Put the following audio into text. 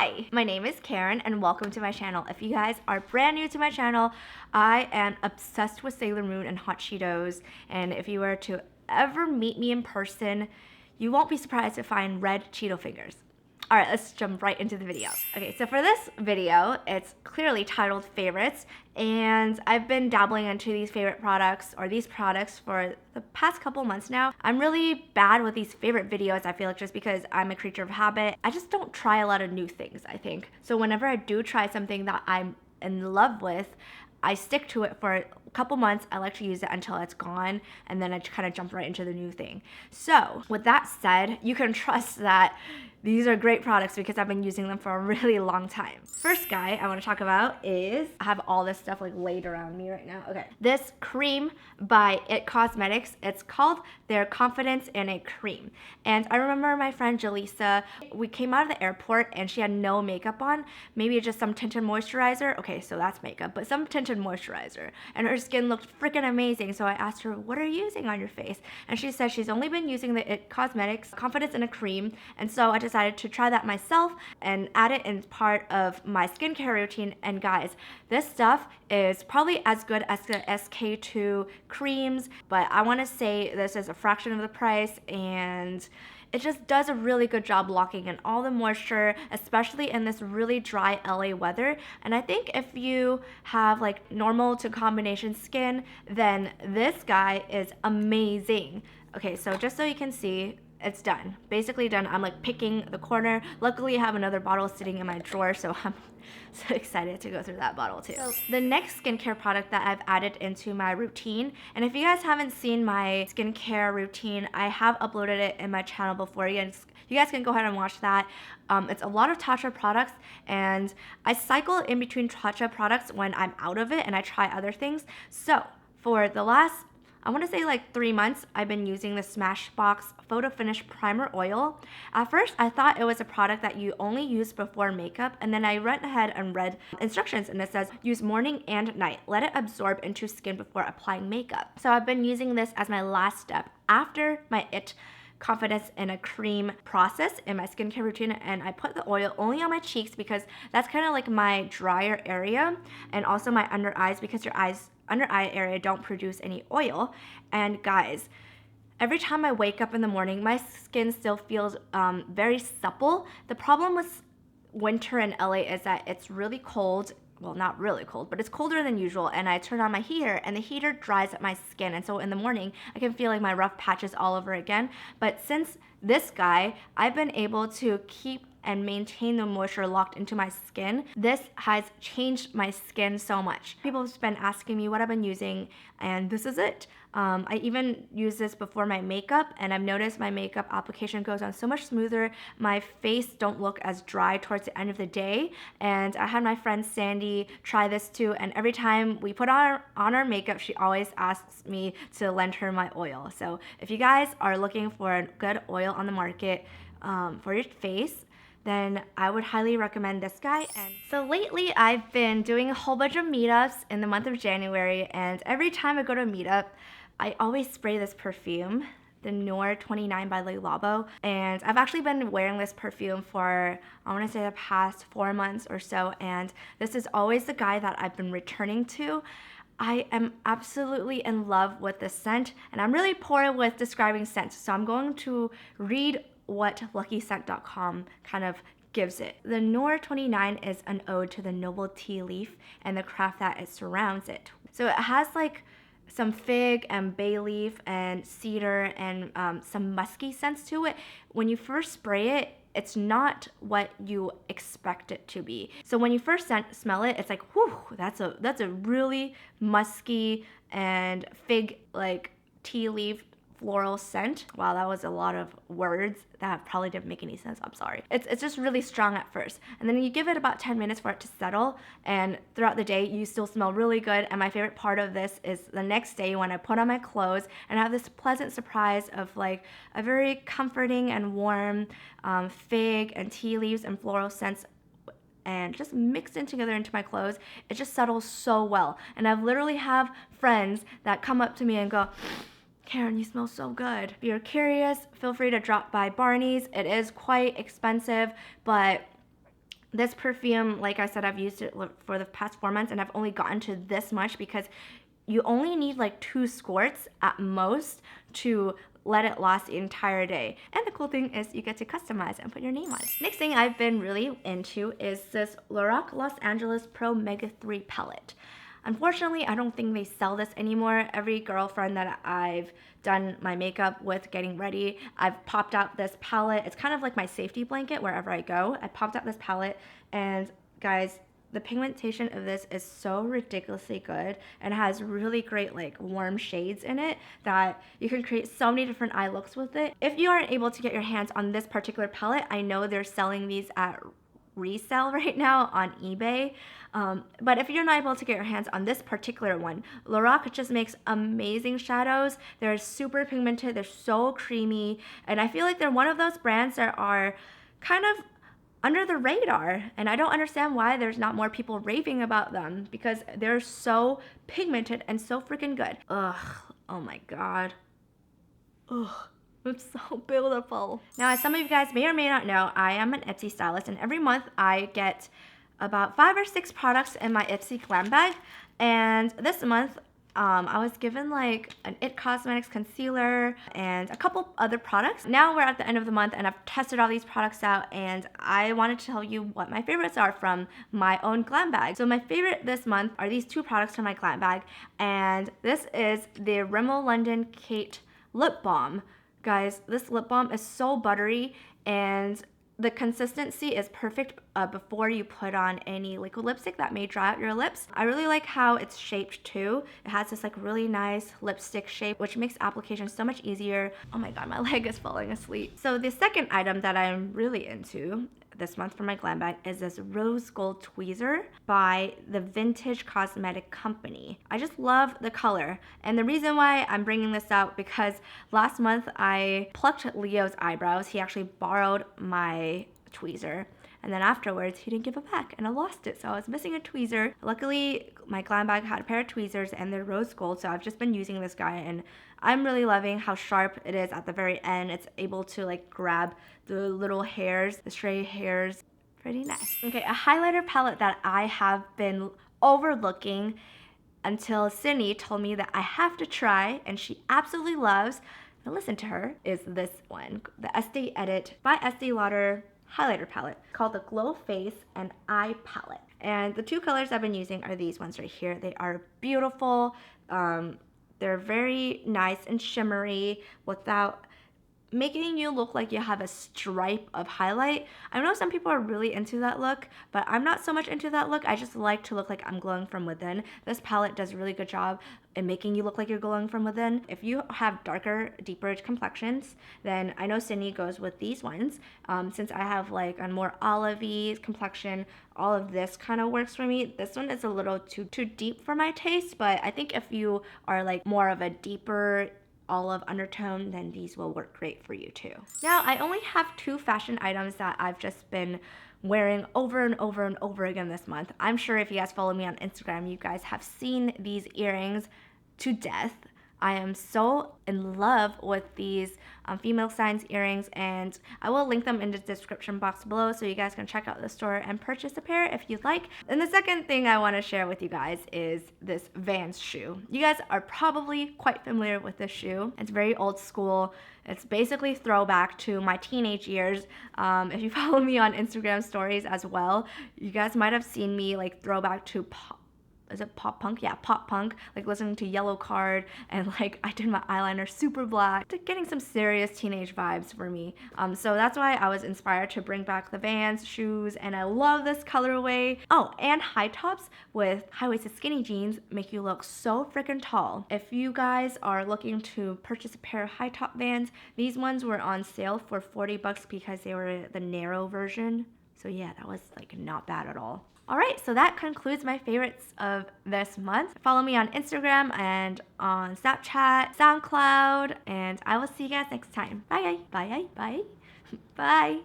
Hi, my name is Karen and welcome to my channel. If you guys are brand new to my channel, I am obsessed with Sailor Moon and hot Cheetos, and if you were to ever meet me in person, you won't be surprised to find red Cheeto fingers. Alright, let's jump right into the video. Okay, so for this video, it's clearly titled Favorites, and I've been dabbling into these favorite products, or these products, for the past couple months now. I'm really bad with these favorite videos, I feel like, just because I'm a creature of habit. I just don't try a lot of new things, I think. So whenever I do try something that I'm in love with, I stick to it for a couple months. I like to use it until it's gone, and then I kind of jump right into the new thing. So with that said, you can trust that these are great products because I've been using them for a really long time. First guy I want to talk about is, I have all this stuff like laid around me right now. Okay, this cream by IT Cosmetics. It's called their Confidence in a Cream. And I remember my friend Jaleesa, we came out of the airport and she had no makeup on, maybe just some tinted moisturizer. Okay, so that's makeup, but some tinted moisturizer. And her skin looked freaking amazing. So I asked her, what are you using on your face? And she said she's only been using the IT Cosmetics Confidence in a Cream. And so I decided to try that myself and add it in part of my skincare routine. And guys, this stuff is probably as good as the SK2 creams, but I want to say this is a fraction of the price, and it just does a really good job locking in all the moisture, especially in this really dry LA weather. And I think if you have like normal to combination skin, then this guy is amazing. Okay, so just so you can see, it's done. Basically done. I'm like picking the corner. Luckily I have another bottle sitting in my drawer, so I'm so excited to go through that bottle too. So the next skincare product that I've added into my routine, and if you guys haven't seen my skincare routine, I have uploaded it in my channel before. You guys can go ahead and watch that. It's a lot of Tatcha products, and I cycle in between Tatcha products when I'm out of it and I try other things. So for the last, I want to say like 3 months, I've been using the SMASHBOX Photo Finish Primer Oil. At first, I thought it was a product that you only use before makeup, and then I went ahead and read instructions, and it says use morning and night. Let it absorb into skin before applying makeup. So I've been using this as my last step after my IT Confidence in a Cream process in my skincare routine, and I put the oil only on my cheeks because that's kind of like my drier area, and also my under eyes because your under eye area don't produce any oil. And guys, every time I wake up in the morning, my skin still feels very supple. The problem with winter in LA is that it's really cold. Well, not really cold, but it's colder than usual, and I turn on my heater and the heater dries up my skin, and so in the morning I can feel like my rough patches all over again. But since this guy, I've been able to keep and maintain the moisture locked into my skin. This has changed my skin so much. People have been asking me what I've been using, and this is it. I even use this before my makeup, and I've noticed my makeup application goes on so much smoother. My face don't look as dry towards the end of the day. And I had my friend Sandy try this too, and every time we put on our makeup, she always asks me to lend her my oil. So if you guys are looking for a good oil on the market for your face, then I would highly recommend this guy. And so lately I've been doing a whole bunch of meetups in the month of January, and every time I go to a meetup, I always spray this perfume, the NOIR 29 by LABO, and I've actually been wearing this perfume for, I want to say, the past 4 months or so, and this is always the guy that I've been returning to. I am absolutely in love with this scent, and I'm really poor with describing scents, so I'm going to read what LuckyScent.com kind of gives it. The NOIR 29 is an ode to the noble tea leaf and the craft that it surrounds it. So it has like some fig and bay leaf and cedar and some musky scents to it. When you first spray it, it's not what you expect it to be. So when you first smell it, it's like, whew, that's a really musky and fig like tea leaf floral scent. Wow, that was a lot of words that probably didn't make any sense. I'm sorry. It's just really strong at first, and then you give it about 10 minutes for it to settle, and throughout the day you still smell really good. And my favorite part of this is the next day when I put on my clothes and I have this pleasant surprise of like a very comforting and warm fig and tea leaves and floral scents, and just mixed in together into my clothes. It just settles so well, and I've literally have friends that come up to me and go, Karen, you smell so good. If you're curious, feel free to drop by Barney's. It is quite expensive, but This perfume, like I said, I've used it for the past 4 months and I've only gotten to this much because you only need like 2 squirts at most to let it last the entire day. And the cool thing is you get to customize and put your name on it. Next thing I've been really into is this LORAC Los Angeles Pro Mega 3 palette. Unfortunately, I don't think they sell this anymore. Every girlfriend that I've done my makeup with getting ready, I've popped out this palette. It's kind of like my safety blanket wherever I go. I popped out this palette and guys, the pigmentation of this is so ridiculously good and has really great like warm shades in it that you can create so many different eye looks with it. If you aren't able to get your hands on this particular palette, I know they're selling these at resale right now on eBay. But if you're not able to get your hands on this particular one, LORAC just makes amazing shadows. They're super pigmented, they're so creamy, and I feel like they're one of those brands that are kind of under the radar, and I don't understand why there's not more people raving about them because they're so pigmented and so freaking good. Ugh, oh my god. Ugh. It's so beautiful. Now, as some of you guys may or may not know, I am an ipsy stylist, and every month I get about 5 or 6 products in my ipsy glam bag. And this month, I was given like an IT Cosmetics concealer and a couple other products. Now we're at the end of the month and I've tested all these products out, and I wanted to tell you what my favorites are from my own glam bag. So my favorite this month are these 2 products from my glam bag, and this is the Rimmel London Kate Lip Balm. Guys, this lip balm is so buttery and the consistency is perfect before you put on any liquid lipstick that may dry out your lips. I really like how it's shaped too. It has this like really nice lipstick shape, which makes application so much easier. Oh my god, my leg is falling asleep. So the second item that I'm really into this month for my glam bag is this rose gold tweezer by the Vintage Cosmetic Company. I just love the color, and the reason why I'm bringing this out because last month I plucked Leo's eyebrows. He actually borrowed my tweezer, and then afterwards he didn't give it back and I lost it, so I was missing a tweezer. Luckily my glam bag had a pair of tweezers and they're rose gold, so I've just been using this guy and I'm really loving how sharp it is at the very end. It's able to like grab the little hairs, the stray hairs. Pretty nice. Okay, a highlighter palette that I have been overlooking until Sydney told me that I have to try and she absolutely loves, and listen to her, is this one, the Estee Edit by Estee Lauder highlighter palette called the Glow Face and Eye Palette. And the 2 colors I've been using are these ones right here. They are beautiful. They're very nice and shimmery without making you look like you have a stripe of highlight. I know some people are really into that look, but I'm not so much into that look. I just like to look like I'm glowing from within. This palette does a really good job in making you look like you're glowing from within. If you have darker, deeper complexions, then I know Sydney goes with these ones. Since I have like a more olivey complexion, all of this kind of works for me. This one is a little too deep for my taste, but I think if you are like more of a deeper olive undertone, then these will work great for you too. Now, I only have 2 fashion items that I've just been wearing over and over and over again this month. I'm sure if you guys follow me on Instagram, you guys have seen these earrings to death. I am so in love with these female size earrings, and I will link them in the description box below so you guys can check out the store and purchase a pair if you'd like. And the second thing I want to share with you guys is this Vans shoe. You guys are probably quite familiar with this shoe. It's very old school. It's basically throwback to my teenage years. If you follow me on Instagram stories as well, you guys might have seen me like throwback to is it pop punk? Yeah, pop punk, like listening to Yellow Card, and like I did my eyeliner super black, getting some serious teenage vibes for me. So that's why I was inspired to bring back the Vans shoes, and I love this colorway. Oh, and high tops with high-waisted skinny jeans make you look so freaking tall. If you guys are looking to purchase a pair of high top Vans, these ones were on sale for 40 bucks because they were the narrow version. So yeah, that was like not bad at all. Alright, so that concludes my favorites of this month. Follow me on Instagram and on Snapchat, SoundCloud, and I will see you guys next time. Bye, bye, bye, bye, bye.